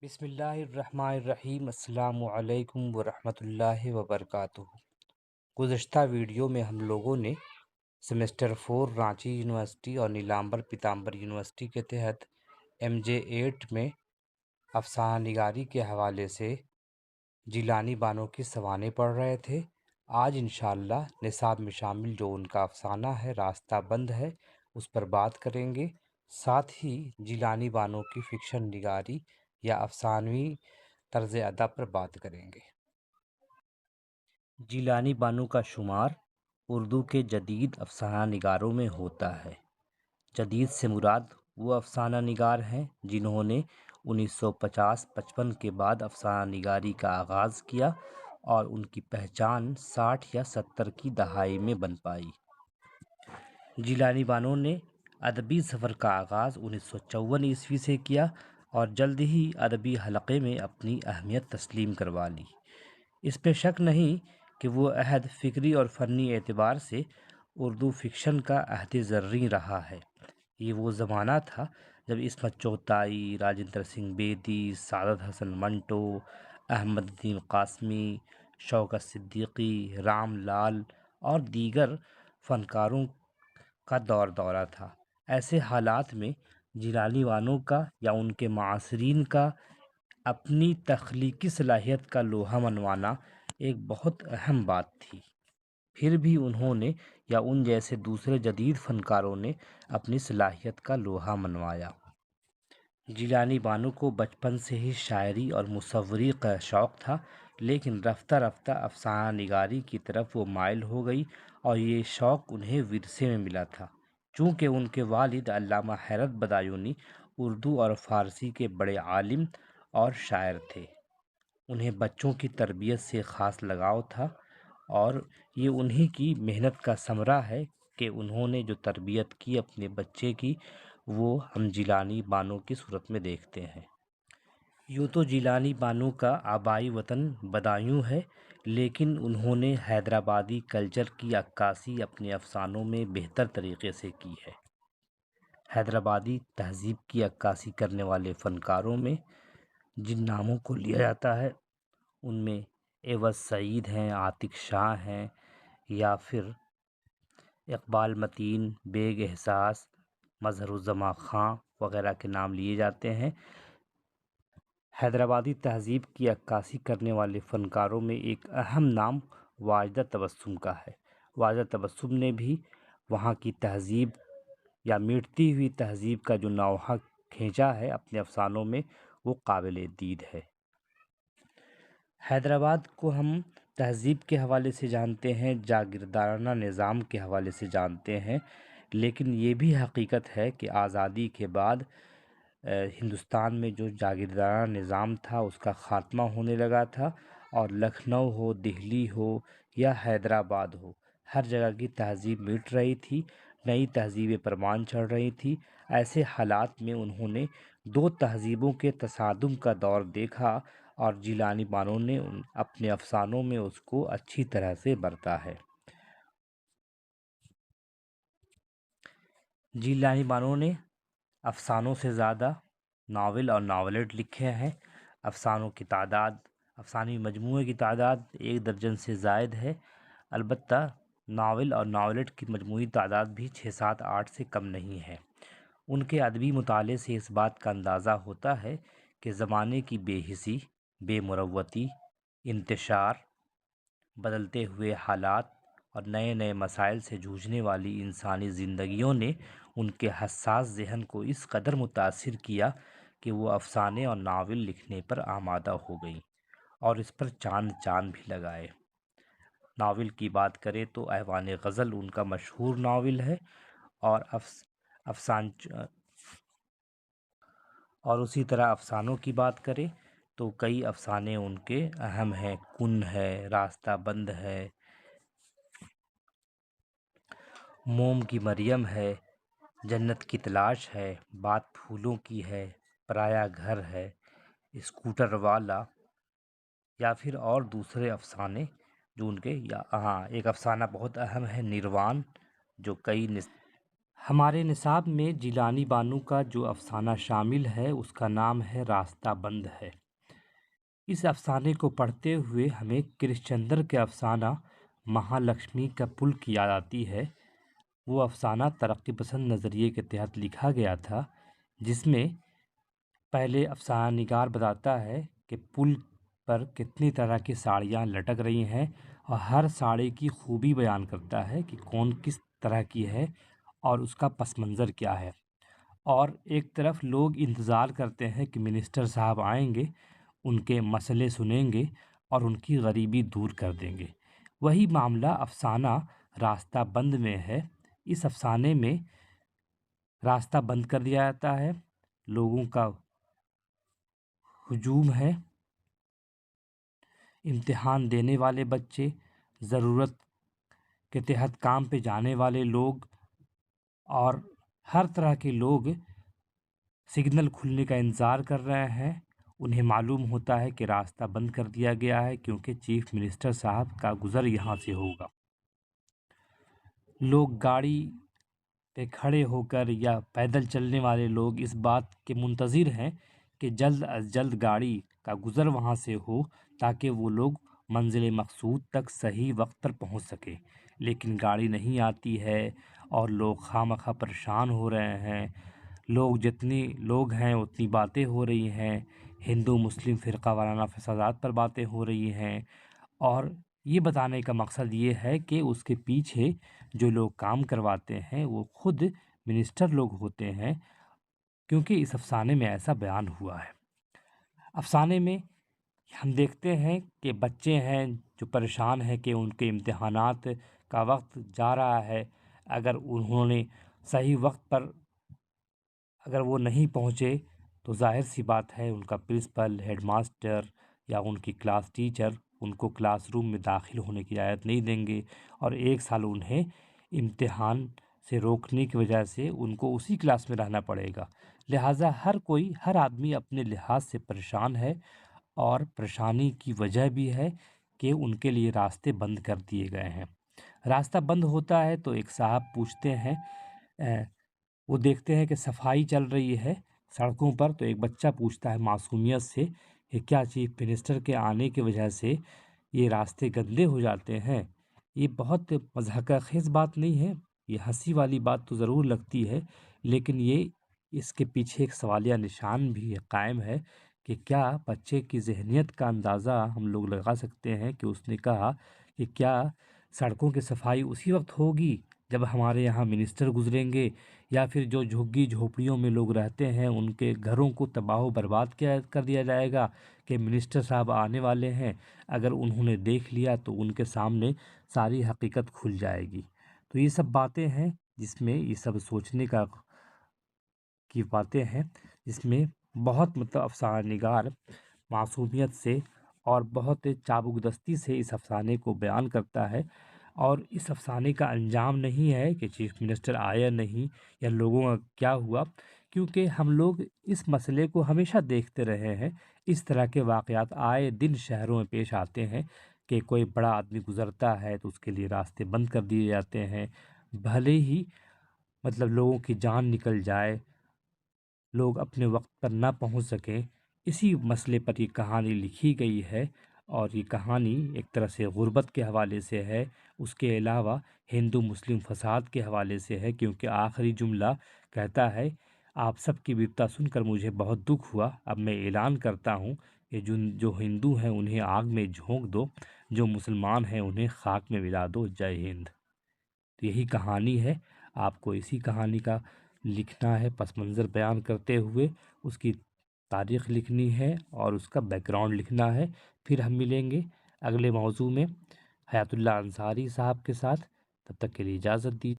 بسم اللہ الرحمن الرحیم۔ السلام علیکم ورحمۃ اللہ وبرکاتہ۔ گزشتہ ویڈیو میں ہم لوگوں نے سیمسٹر 4 رانچی یونیورسٹی اور نیلامبر پیتامبر یونیورسٹی کے تحت MJ8 میں افسانہ نگاری کے حوالے سے جیلانی بانو کی سوانح پڑھ رہے تھے۔ آج انشاءاللہ نصاب میں شامل جو ان کا افسانہ ہے راستہ بند ہے اس پر بات کریں گے، ساتھ ہی جیلانی بانو کی فکشن نگاری یا افسانوی طرز ادا پر بات کریں گے۔ جیلانی بانو کا شمار اردو کے جدید افسانہ نگاروں میں ہوتا ہے۔ جدید سے مراد وہ افسانہ نگار ہیں جنہوں نے 1950-55 کے بعد افسانہ نگاری کا آغاز کیا اور ان کی پہچان 60 یا 70 کی دہائی میں بن پائی۔ جیلانی بانو نے ادبی سفر کا آغاز 1954 عیسوی سے کیا اور جلد ہی ادبی حلقے میں اپنی اہمیت تسلیم کروا لی۔ اس پہ شک نہیں کہ وہ عہد فکری اور فنی اعتبار سے اردو فکشن کا عہد زریں رہا ہے۔ یہ وہ زمانہ تھا جب عصمت چغتائی، راجندر سنگھ بیدی، سعادت حسن منٹو، احمد ندیم قاسمی، شوکت صدیقی، رام لال اور دیگر فنکاروں کا دورہ تھا۔ ایسے حالات میں جیلانی بانو کا یا ان کے معاصرین کا اپنی تخلیقی صلاحیت کا لوہا منوانا ایک بہت اہم بات تھی۔ پھر بھی انہوں نے یا ان جیسے دوسرے جدید فنکاروں نے اپنی صلاحیت کا لوہا منوایا۔ جیلانی بانو کو بچپن سے ہی شاعری اور مصوری کا شوق تھا، لیکن رفتہ رفتہ افسانہ نگاری کی طرف وہ مائل ہو گئی اور یہ شوق انہیں ورثے میں ملا تھا۔ چونکہ ان کے والد علامہ حیرت بدایونی اردو اور فارسی کے بڑے عالم اور شاعر تھے، انہیں بچوں کی تربیت سے خاص لگاؤ تھا اور یہ انہی کی محنت کا ثمرہ ہے کہ انہوں نے جو تربیت کی اپنے بچے کی وہ ہم جیلانی بانو کی صورت میں دیکھتے ہیں۔ یوں تو جیلانی بانو کا آبائی وطن بدایوں ہے، لیکن انہوں نے حیدرآبادی کلچر کی عکاسی اپنے افسانوں میں بہتر طریقے سے کی ہے۔ حیدرآبادی تہذیب کی عکاسی کرنے والے فنکاروں میں جن ناموں کو لیا جاتا ہے ان میں عوض سعید ہیں، عاتق شاہ ہیں یا پھر اقبال متین، بیگ احساس، مظہر الزماں خاں وغیرہ کے نام لیے جاتے ہیں۔ حیدرآبادی تہذیب کی عکاسی کرنے والے فنکاروں میں ایک اہم نام واجدہ تبسم کا ہے۔ واجدہ تبسم نے بھی وہاں کی تہذیب یا مٹتی ہوئی تہذیب کا جو نوحہ کھینچا ہے اپنے افسانوں میں وہ قابل دید ہے۔ حیدرآباد کو ہم تہذیب کے حوالے سے جانتے ہیں، جاگیردارانہ نظام کے حوالے سے جانتے ہیں، لیکن یہ بھی حقیقت ہے کہ آزادی کے بعد ہندوستان میں جو جاگیردارانہ نظام تھا اس کا خاتمہ ہونے لگا تھا اور لکھنؤ ہو، دہلی ہو یا حیدرآباد ہو، ہر جگہ کی تہذیب مٹ رہی تھی، نئی تہذیبیں پروان چڑھ رہی تھی۔ ایسے حالات میں انہوں نے دو تہذیبوں کے تصادم کا دور دیکھا اور جیلانی بانو نے اپنے افسانوں میں اس کو اچھی طرح سے برتا ہے۔ جیلانی بانو نے افسانوں سے زیادہ ناول اور ناولٹ لکھے ہیں۔ افسانوی مجموعے کی تعداد 1 درجن سے زائد ہے، البتہ ناول اور ناولٹ کی مجموعی تعداد بھی 6-7-8 سے کم نہیں ہے۔ ان کے ادبی مطالعے سے اس بات کا اندازہ ہوتا ہے کہ زمانے کی بے حسی، بے مروتی، انتشار، بدلتے ہوئے حالات اور نئے نئے مسائل سے جوجھنے والی انسانی زندگیوں نے ان کے حساس ذہن کو اس قدر متاثر کیا کہ وہ افسانے اور ناول لکھنے پر آمادہ ہو گئیں اور اس پر چاند بھی لگائے۔ ناول کی بات کریں تو ایوان غزل ان کا مشہور ناول ہے اور اسی طرح افسانوں کی بات کریں تو کئی افسانے ان کے اہم ہیں۔ کن ہے، راستہ بند ہے، موم کی مریم ہے، جنت کی تلاش ہے، بات پھولوں کی ہے، پرایا گھر ہے، اسکوٹر والا یا پھر اور دوسرے افسانے جو ان کے ایک افسانہ بہت اہم ہے نروان، جو ہمارے نصاب میں جیلانی بانو کا جو افسانہ شامل ہے اس کا نام ہے راستہ بند ہے۔ اس افسانے کو پڑھتے ہوئے ہمیں کرش چندر کے افسانہ مہالکشمی کا پل کی یاد آتی ہے۔ وہ افسانہ ترقی پسند نظریے کے تحت لکھا گیا تھا، جس میں پہلے افسانہ نگار بتاتا ہے کہ پل پر کتنی طرح کی ساڑیاں لٹک رہی ہیں اور ہر ساڑی کی خوبی بیان کرتا ہے کہ کون کس طرح کی ہے اور اس کا پس منظر کیا ہے۔ اور ایک طرف لوگ انتظار کرتے ہیں کہ منسٹر صاحب آئیں گے، ان کے مسئلے سنیں گے اور ان کی غریبی دور کر دیں گے۔ وہی معاملہ افسانہ راستہ بند میں ہے۔ اس افسانے میں راستہ بند کر دیا جاتا ہے، لوگوں کا ہجوم ہے، امتحان دینے والے بچے، ضرورت کے تحت کام پہ جانے والے لوگ اور ہر طرح کے لوگ سگنل کھلنے کا انتظار کر رہے ہیں۔ انہیں معلوم ہوتا ہے کہ راستہ بند کر دیا گیا ہے کیونکہ چیف منسٹر صاحب کا گزر یہاں سے ہوگا۔ لوگ گاڑی پہ کھڑے ہو کر یا پیدل چلنے والے لوگ اس بات کے منتظر ہیں کہ جلد از جلد گاڑی کا گزر وہاں سے ہو تاکہ وہ لوگ منزل مقصود تک صحیح وقت پر پہنچ سکے، لیکن گاڑی نہیں آتی ہے اور لوگ خواہ پریشان ہو رہے ہیں۔ لوگ جتنی لوگ ہیں اتنی باتیں ہو رہی ہیں، ہندو مسلم فرقہ وارانہ فسادات پر باتیں ہو رہی ہیں، اور یہ بتانے کا مقصد یہ ہے کہ اس کے پیچھے جو لوگ کام کرواتے ہیں وہ خود منسٹر لوگ ہوتے ہیں، کیونکہ اس افسانے میں ایسا بیان ہوا ہے۔ افسانے میں ہم دیکھتے ہیں کہ بچے ہیں جو پریشان ہیں کہ ان کے امتحانات کا وقت جا رہا ہے، اگر انہوں نے صحیح وقت پر اگر وہ نہیں پہنچے تو ظاہر سی بات ہے ان کا پرنسپل، ہیڈ ماسٹر یا ان کی کلاس ٹیچر ان کو کلاس روم میں داخل ہونے کی اجازت نہیں دیں گے، اور ایک سال انہیں امتحان سے روکنے کی وجہ سے ان کو اسی کلاس میں رہنا پڑے گا۔ لہٰذا ہر آدمی اپنے لحاظ سے پریشان ہے، اور پریشانی کی وجہ بھی ہے کہ ان کے لیے راستے بند کر دیے گئے ہیں۔ راستہ بند ہوتا ہے تو ایک صاحب پوچھتے ہیں، وہ دیکھتے ہیں کہ صفائی چل رہی ہے سڑکوں پر، تو ایک بچہ پوچھتا ہے معصومیت سے کہ کیا چیف منسٹر کے آنے کی وجہ سے یہ راستے گندے ہو جاتے ہیں؟ یہ بہت مضحکہ خیز بات نہیں ہے، یہ ہنسی والی بات تو ضرور لگتی ہے، لیکن یہ اس کے پیچھے ایک سوالیہ نشان بھی قائم ہے کہ کیا بچے کی ذہنیت کا اندازہ ہم لوگ لگا سکتے ہیں کہ اس نے کہا کہ کیا سڑکوں کی صفائی اسی وقت ہوگی جب ہمارے یہاں منسٹر گزریں گے، یا پھر جو جھگی جھوپڑیوں میں لوگ رہتے ہیں ان کے گھروں کو تباہ و برباد کر دیا جائے گا کہ منسٹر صاحب آنے والے ہیں، اگر انہوں نے دیکھ لیا تو ان کے سامنے ساری حقیقت کھل جائے گی۔ تو یہ سب باتیں ہیں جس میں یہ سب سوچنے کی باتیں ہیں، جس میں بہت افسانہ نگار معصومیت سے اور بہت چابک دستی سے اس افسانے کو بیان کرتا ہے، اور اس افسانے کا انجام نہیں ہے کہ چیف منسٹر آیا نہیں یا لوگوں کا کیا ہوا، کیونکہ ہم لوگ اس مسئلے کو ہمیشہ دیکھتے رہے ہیں۔ اس طرح کے واقعات آئے دن شہروں میں پیش آتے ہیں کہ کوئی بڑا آدمی گزرتا ہے تو اس کے لیے راستے بند کر دیے جاتے ہیں، بھلے ہی لوگوں کی جان نکل جائے، لوگ اپنے وقت پر نہ پہنچ سکیں۔ اسی مسئلے پر یہ کہانی لکھی گئی ہے، اور یہ کہانی ایک طرح سے غربت کے حوالے سے ہے، اس کے علاوہ ہندو مسلم فساد کے حوالے سے ہے، کیونکہ آخری جملہ کہتا ہے، آپ سب کی وپتا سن کر مجھے بہت دکھ ہوا، اب میں اعلان کرتا ہوں کہ جو ہندو ہیں انہیں آگ میں جھونک دو، جو مسلمان ہیں انہیں خاک میں ملا دو، جے ہند۔ تو یہی کہانی ہے، آپ کو اسی کہانی کا لکھنا ہے، پس منظر بیان کرتے ہوئے اس کی تاریخ لکھنی ہے اور اس کا بیک گراؤنڈ لکھنا ہے۔ پھر ہم ملیں گے اگلے موضوع میں حیات اللہ انصاری صاحب کے ساتھ، تب تک کے لیے اجازت دی۔